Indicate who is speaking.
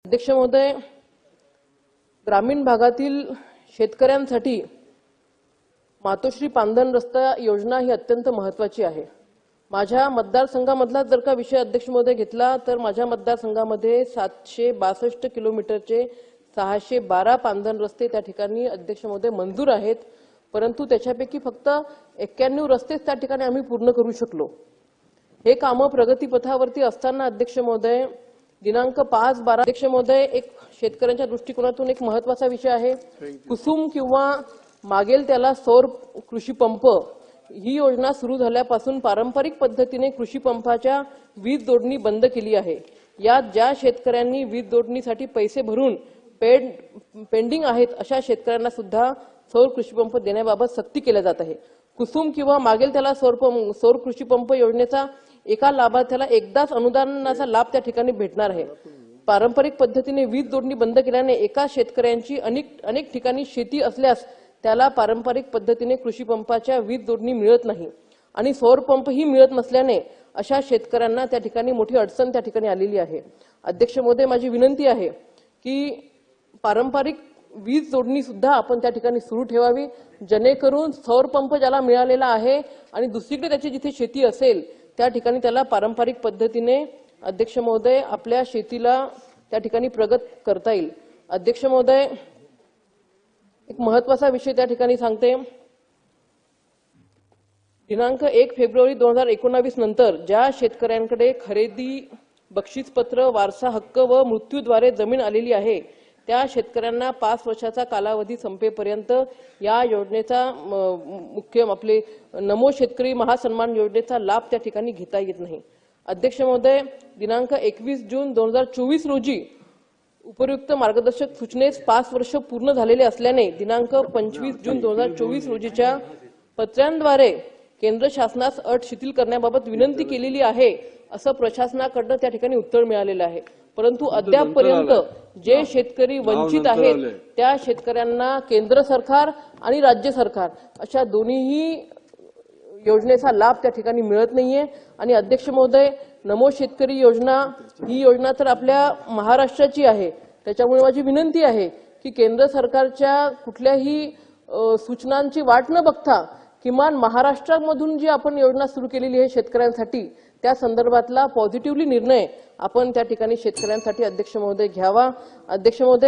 Speaker 1: अध्यक्ष महोदय, ग्रामीण भागातील शेतकऱ्यांसाठी मातोश्री पांधन रस्ता योजना ही अत्यंत महत्त्वाची आहे। माझ्या मतदारसंघामधला जर का विषय अध्यक्ष महोदय घेतला तर माझ्या मतदारसंघामध्ये 762 किलोमीटरचे 612 पांधन रस्ते त्या ठिकाणी अध्यक्ष महोदय मंजूर आहेत, परंतु त्याच्यापैकी फक्त 91 रस्तेच त्या ठिकाणी आम्ही पूर्ण करू शकलो। हे काम प्रगतीपथावरती असताना अध्यक्ष महोदय दिनांक 5/12 अध्यक्ष महोदय एक शेतकऱ्यांच्या दृष्टिकोनातून एक महत्त्वाचा विषय आहे। कुसुम किंवा मागेल त्याला सौर कृषी पंप ही योजना सुरू झाल्यापासून पारंपरिक पद्धतीने कृषी पंपाच्या वीज जोडणी बंद केली आहे। यात ज्या शेतकऱ्यांनी वीज जोडणीसाठी पैसे भरून पेंडिंग आहेत अशा शेतकऱ्यांना सुद्धा सौर कृषी पंप देण्याबाबत सक्ती केली जात आहे। कुसुम किंवा मागेल त्याला सौर कृषी पंप योजनेचा एका लाभार्थ्याला एकदाच अनुदानाचा लाभ त्या ठिकाणी भेटणार आहे। पारंपरिक पद्धतीने वीज जोडणी बंद केल्याने एका शेतकऱ्यांची अनेक ठिकाणी शेती असल्यास त्याला पारंपरिक पद्धतीने कृषी पंपाच्या वीज जोडणी मिळत नाही आणि सौर पंप ही मिळत नसल्याने अशा शेतकऱ्यांना त्या ठिकाणी मोठी अडचण त्या ठिकाणी आलेली आहे। अध्यक्ष महोदय, माझी विनंती आहे की पारंपरिक वीज जोडणी सुद्धा आपण त्या ठिकाणी सुरू ठेवावी, जेणेकरून सौर पंप ज्याला मिळालेला आहे आणि दुसरीकडे त्याची जिथे शेती असेल त्या ठिकाणी त्याला पारंपरिक पद्धतीने अध्यक्ष महोदय आपल्या शेतीला त्या ठिकाणी प्रगत करता येईल। अध्यक्ष महोदय, एक महत्त्वाचा विषय त्या ठिकाणी सांगते। दिनांक 1 फेब्रुवारी 2019 नंतर ज्या शेतकऱ्यांकडे खरेदी, बक्षीसपत्र, वारसा हक्क व मृत्यूद्वारे जमीन आलेली आहे त्या शेतकऱ्यांना 5 वर्षाचा कालावधी संपेपर्यंत या योजनेचा मुख्य आपले नमो शेतकरी महासन्मान योजनेचा लाभ त्या ठिकाणी घेता येत नाही। अध्यक्ष महोदय, दिनांक 21 जून 2024 रोजी उपयुक्त मार्गदर्शक सूचनेस 5 वर्ष पूर्ण झालेले असल्याने दिनांक 25 जून 2024 रोजीच्या पत्रांद्वारे केंद्र शासनास अट शिथिल करण्याबाबत विनंती केलेली आहे असं प्रशासनाकडून त्या ठिकाणी उत्तर मिळालेलं आहे, परंतु अद्यापपर्यंत जे शेतकरी वंचित आहेत त्या शेतकऱ्यांना केंद्र सरकार आणि राज्य सरकार अशा दोन्हीही योजनेचा लाभ त्या ठिकाणी मिळत नाहीये। आणि अध्यक्ष महोदय, नमो शेतकरी योजना ही योजना तर आपल्या महाराष्ट्राची आहे, त्याच्यामुळे माझी विनंती आहे की केंद्र सरकारच्या कुठल्याही सूचनांची वाट न बघता किमान महाराष्ट्रामधून जी आपण योजना सुरू केलेली आहे शेतकऱ्यांसाठी त्या संदर्भातला पॉझिटिव्हली निर्णय आपण त्या ठिकाणी शेतकऱ्यांसाठी अध्यक्ष महोदय घ्यावा। अध्यक्ष महोदय,